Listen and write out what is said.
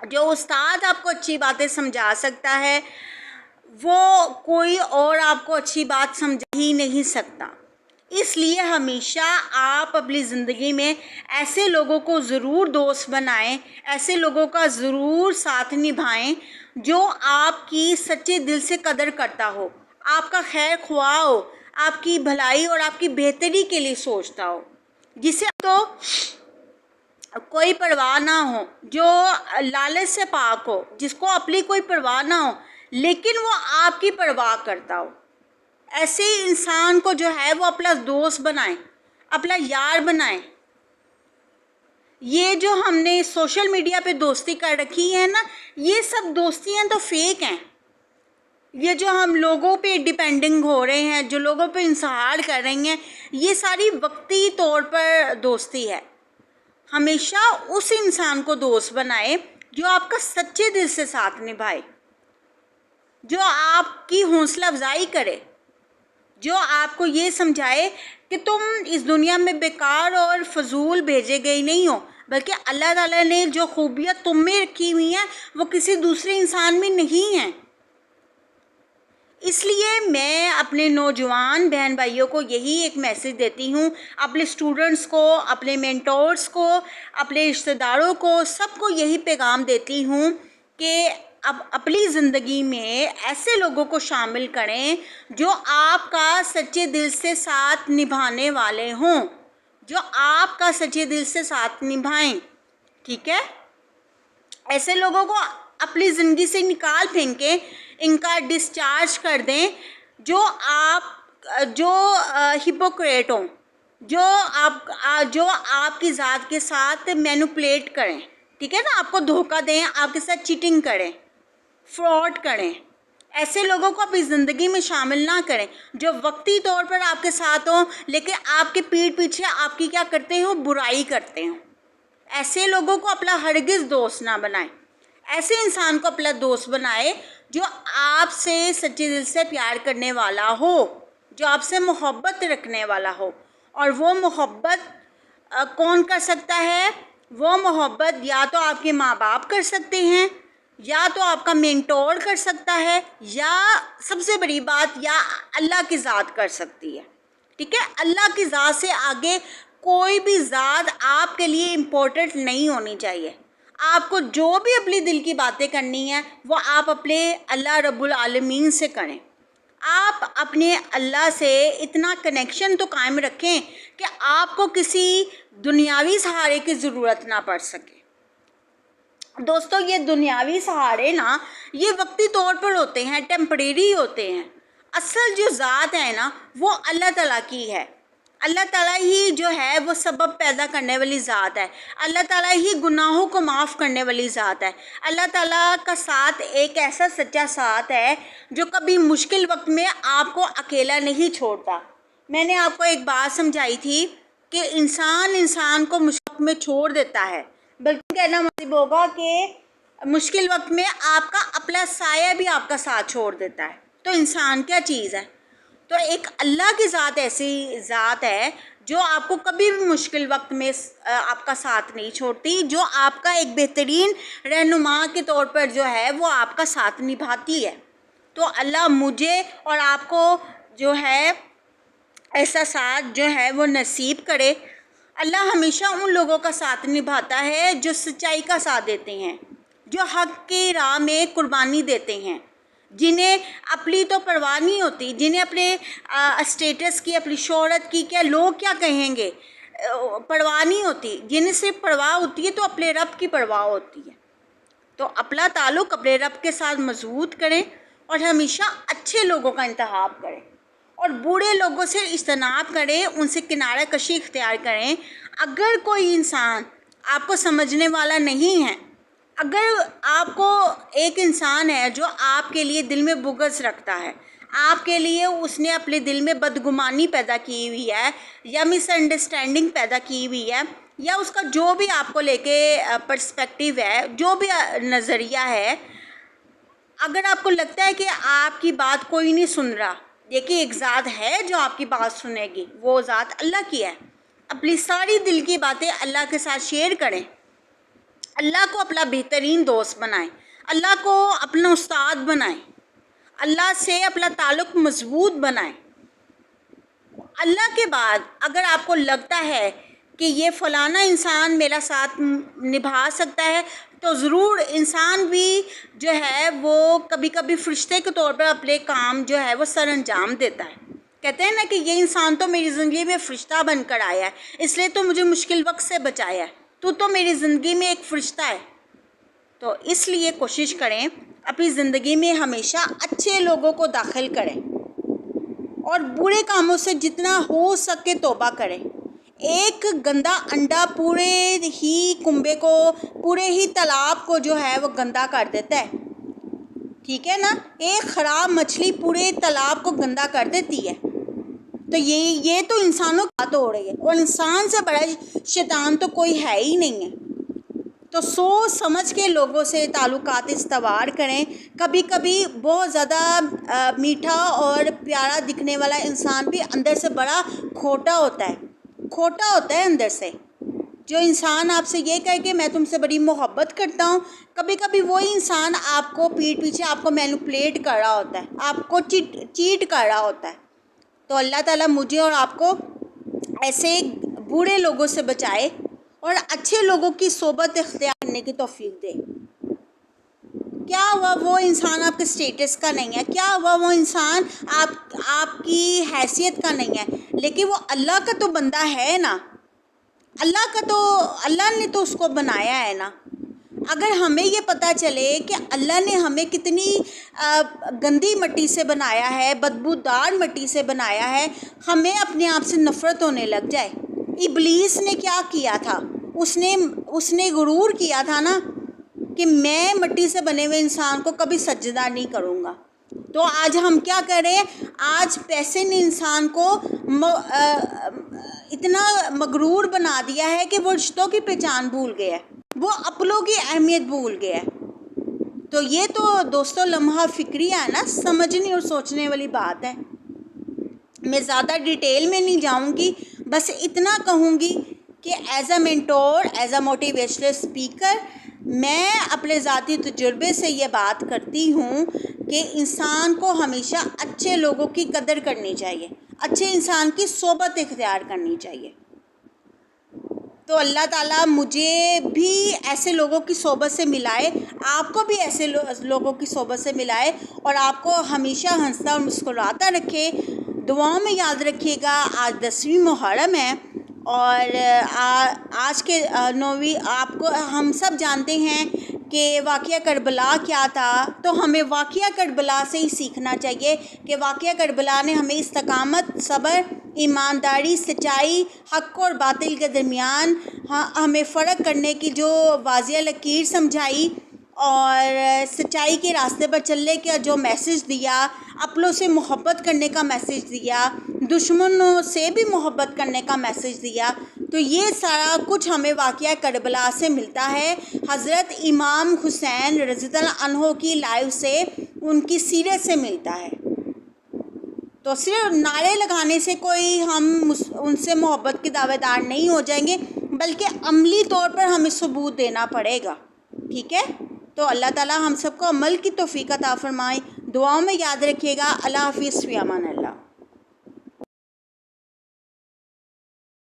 جو استاد آپ کو اچھی باتیں سمجھا سکتا ہے وہ کوئی اور آپ کو اچھی بات سمجھا ہی نہیں سکتا۔ اس لیے ہمیشہ آپ اپنی زندگی میں ایسے لوگوں کو ضرور دوست بنائیں، ایسے لوگوں کا ضرور ساتھ نبھائیں جو آپ کی سچے دل سے قدر کرتا ہو، آپ کا خیر خواہ ہو، آپ کی بھلائی اور آپ کی بہتری کے لیے سوچتا ہو، جسے تو کوئی پرواہ نہ ہو، جو لالچ سے پاک ہو، جس کو اپنی کوئی پرواہ نہ ہو لیکن وہ آپ کی پرواہ کرتا ہو۔ ایسے انسان کو جو ہے وہ اپنا دوست بنائیں، اپنا یار بنائیں۔ یہ جو ہم نے سوشل میڈیا پہ دوستی کر رکھی ہے نا، یہ سب دوستیاں تو فیک ہیں۔ یہ جو ہم لوگوں پہ ڈیپینڈنگ ہو رہے ہیں، جو لوگوں پہ انحصار کر رہی ہیں، یہ ساری وقتی طور پر دوستی ہے۔ ہمیشہ اس انسان کو دوست بنائے جو آپ کا سچے دل سے ساتھ نبھائے، جو آپ کی حوصلہ افزائی کرے، جو آپ کو یہ سمجھائے کہ تم اس دنیا میں بیکار اور فضول بھیجے گئے نہیں ہو، بلکہ اللہ تعالیٰ نے جو خوبیاں تم میں رکھی ہوئی ہیں وہ کسی دوسرے انسان میں نہیں ہیں۔ اس لیے میں اپنے نوجوان بہن بھائیوں کو یہی ایک میسج دیتی ہوں، اپنے اسٹوڈنٹس کو، اپنے مینٹورس کو، اپنے رشتہ داروں کو، سب کو یہی پیغام دیتی ہوں کہ اب اپنی زندگی میں ایسے لوگوں کو شامل کریں جو آپ کا سچے دل سے ساتھ نبھانے والے ہوں، جو آپ کا سچے دل سے ساتھ نبھائیں، ٹھیک ہے؟ ایسے لوگوں کو اپنی زندگی سے نکال پھینکیں، ان کا ڈسچارج کر دیں جو ہپوکریٹ ہوں، جو آپ کی ذات کے ساتھ مینوپولیٹ کریں، ٹھیک ہے نا، آپ کو دھوکہ دیں، آپ کے ساتھ چیٹنگ کریں، فراڈ کریں۔ ایسے لوگوں کو اپنی زندگی میں شامل نہ کریں جو وقتی طور پر آپ کے ساتھ ہوں لیکن آپ کے پیٹھ پیچھے آپ کی کیا کرتے ہوں، برائی کرتے ہوں۔ ایسے لوگوں کو اپنا ہرگز دوست نہ بنائیں۔ ایسے انسان کو اپنا دوست بنائے جو آپ سے سچے دل سے پیار کرنے والا ہو، جو آپ سے محبت رکھنے والا ہو۔ اور وہ محبت کون کر سکتا ہے؟ وہ محبت یا تو آپ کے ماں باپ کر سکتے ہیں، یا تو آپ کا مینٹور کر سکتا ہے، یا سب سے بڑی بات یا اللہ کی ذات کر سکتی ہے، ٹھیک ہے؟ اللہ کی ذات سے آگے کوئی بھی ذات آپ کے لیے امپورٹنٹ نہیں ہونی چاہیے۔ آپ کو جو بھی اپنی دل کی باتیں کرنی ہیں وہ آپ اپنے اللہ رب العالمین سے کریں۔ آپ اپنے اللہ سے اتنا کنیکشن تو قائم رکھیں کہ آپ کو کسی دنیاوی سہارے کی ضرورت نہ پڑ سکے۔ دوستو، یہ دنیاوی سہارے نا یہ وقتی طور پر ہوتے ہیں، ٹیمپریری ہوتے ہیں۔ اصل جو ذات ہے نا وہ اللہ تعالیٰ کی ہے۔ اللہ تعالیٰ ہی جو ہے وہ سبب پیدا کرنے والی ذات ہے۔ اللہ تعالیٰ ہی گناہوں کو معاف کرنے والی ذات ہے۔ اللہ تعالیٰ کا ساتھ ایک ایسا سچا ساتھ ہے جو کبھی مشکل وقت میں آپ کو اکیلا نہیں چھوڑتا۔ میں نے آپ کو ایک بات سمجھائی تھی کہ انسان کو مشکل وقت میں چھوڑ دیتا ہے، بلکہ کہنا مطلب ہوگا کہ مشکل وقت میں آپ کا اپنا سایہ بھی آپ کا ساتھ چھوڑ دیتا ہے۔ تو انسان کیا چیز ہے؟ تو ایک اللہ کی ذات ایسی ذات ہے جو آپ کو کبھی بھی مشکل وقت میں آپ کا ساتھ نہیں چھوڑتی، جو آپ کا ایک بہترین رہنما کے طور پر جو ہے وہ آپ کا ساتھ نبھاتی ہے۔ تو اللہ مجھے اور آپ کو جو ہے ایسا ساتھ جو ہے وہ نصیب کرے۔ اللہ ہمیشہ ان لوگوں کا ساتھ نبھاتا ہے جو سچائی کا ساتھ دیتے ہیں، جو حق کی راہ میں قربانی دیتے ہیں، جنہیں اپنی تو پرواہ نہیں ہوتی، جنہیں اپنے اسٹیٹس کی، اپنی شہرت کی، کیا لوگ کیا کہیں گے، پرواہ نہیں ہوتی، جنہیں صرف پرواہ ہوتی ہے تو اپنے رب کی پرواہ ہوتی ہے۔ تو اپنا تعلق اپنے رب کے ساتھ مضبوط کریں اور ہمیشہ اچھے لوگوں کا انتخاب کریں اور برے لوگوں سے اجتناب کریں، ان سے کنارہ کشی اختیار کریں۔ اگر کوئی انسان آپ کو سمجھنے والا نہیں ہے، اگر آپ کو ایک انسان ہے جو آپ کے لیے دل میں بغض رکھتا ہے، آپ کے لیے اس نے اپنے دل میں بدگمانی پیدا کی ہوئی ہے یا مس انڈرسٹینڈنگ پیدا کی ہوئی ہے، یا اس کا جو بھی آپ کو لے کے پرسپیکٹیو ہے، جو بھی نظریہ ہے، اگر آپ کو لگتا ہے کہ آپ کی بات کوئی نہیں سن رہا، دیکھیے ایک ذات ہے جو آپ کی بات سنے گی، وہ ذات اللہ کی ہے۔ اپنی ساری دل کی باتیں اللہ کے ساتھ شیئر کریں، اللہ کو اپنا بہترین دوست بنائیں، اللہ کو اپنا استاد بنائیں، اللہ سے اپنا تعلق مضبوط بنائیں۔ اللہ کے بعد اگر آپ کو لگتا ہے کہ یہ فلانا انسان میرا ساتھ نبھا سکتا ہے، تو ضرور انسان بھی جو ہے وہ کبھی کبھی فرشتے کے طور پر اپنے کام جو ہے وہ سر انجام دیتا ہے۔ کہتے ہیں نا کہ یہ انسان تو میری زندگی میں فرشتہ بن کر آیا ہے، اس لیے تو مجھے مشکل وقت سے بچایا ہے، تو میری زندگی میں ایک فرشتہ ہے۔ تو اس لیے کوشش کریں اپنی زندگی میں ہمیشہ اچھے لوگوں کو داخل کریں اور برے کاموں سے جتنا ہو سکے توبہ کریں۔ ایک گندا انڈا پورے ہی کنبے کو، پورے ہی تالاب کو جو ہے وہ گندا کر دیتا ہے، ٹھیک ہے نا؟ ایک خراب مچھلی پورے تالاب کو گندا کر دیتی ہے۔ تو یہ تو انسانوں کی بات ہو رہی ہے، اور انسان سے بڑا شیطان تو کوئی ہے ہی نہیں ہے۔ تو سوچ سمجھ کے لوگوں سے تعلقات استوار کریں۔ کبھی کبھی بہت زیادہ میٹھا اور پیارا دکھنے والا انسان بھی اندر سے بڑا کھوٹا ہوتا ہے اندر سے۔ جو انسان آپ سے یہ کہے کہ میں تم سے بڑی محبت کرتا ہوں، کبھی کبھی وہی انسان آپ کو پیٹھ پیچھے آپ کو مینوپلیٹ کر رہا ہوتا ہے، آپ کو چیٹ کر رہا ہوتا ہے۔ تو اللہ تعالیٰ مجھے اور آپ کو ایسے برے لوگوں سے بچائے اور اچھے لوگوں کی صحبت اختیار کرنے کی توفیق دے۔ کیا ہوا وہ انسان آپ کے اسٹیٹس کا نہیں ہے، کیا ہوا وہ انسان آپ کی حیثیت کا نہیں ہے، لیکن وہ اللہ کا تو بندہ ہے نا، اللہ نے تو اس کو بنایا ہے نا۔ اگر ہمیں یہ پتہ چلے کہ اللہ نے ہمیں کتنی گندی مٹی سے بنایا ہے، بدبودار مٹی سے بنایا ہے، ہمیں اپنے آپ سے نفرت ہونے لگ جائے۔ ابلیس نے کیا کیا تھا؟ اس نے غرور کیا تھا نا کہ میں مٹی سے بنے ہوئے انسان کو کبھی سجدہ نہیں کروں گا۔ تو آج ہم کیا کر رہے ہیں؟ آج پیسے نے انسان کو اتنا مغرور بنا دیا ہے کہ وہ رشتوں کی پہچان بھول گیا ہے، وہ اپنوں کی اہمیت بھول گیا ہے۔ تو یہ تو دوستو لمحہ فکریہ ہے نا، سمجھنے اور سوچنے والی بات ہے۔ میں زیادہ ڈیٹیل میں نہیں جاؤں گی، بس اتنا کہوں گی کہ as a mentor, as a motivational speaker, میں اپنے ذاتی تجربے سے یہ بات کرتی ہوں کہ انسان کو ہمیشہ اچھے لوگوں کی قدر کرنی چاہیے، اچھے انسان کی صحبت اختیار کرنی چاہیے۔ تو اللہ تعالیٰ مجھے بھی ایسے لوگوں کی صحبت سے ملائے، آپ کو بھی ایسے لوگوں کی صحبت سے ملائے، اور آپ کو ہمیشہ ہنستا اور مسکراتا رکھے۔ دعاؤں میں یاد رکھیے گا، آج 10ویں محرم ہے، اور آج کے 9ویں آپ کو ہم سب جانتے ہیں کہ واقعہ کربلا کیا تھا۔ تو ہمیں واقعہ کربلا سے ہی سیکھنا چاہیے کہ واقعہ کربلا نے ہمیں استقامت، صبر، ایمانداری، سچائی، حق اور باطل کے درمیان ہمیں فرق کرنے کی جو واضح لکیر سمجھائی، اور سچائی کے راستے پر چلنے کا جو میسج دیا، اپنوں سے محبت کرنے کا میسج دیا، دشمنوں سے بھی محبت کرنے کا میسج دیا۔ تو یہ سارا کچھ ہمیں واقعہ کربلا سے ملتا ہے، حضرت امام حسین رضی اللہ عنہ کی لائف سے، ان کی سیرت سے ملتا ہے۔ تو صرف نعرے لگانے سے کوئی ہم ان سے محبت کے دعوے دار نہیں ہو جائیں گے، بلکہ عملی طور پر ہمیں ثبوت دینا پڑے گا، ٹھیک ہے؟ تو اللہ تعالیٰ ہم سب کو عمل کی توفیق عطا فرمائے۔ دعاؤں میں یاد رکھیے گا۔ اللہ حافظ، فی امان اللہ۔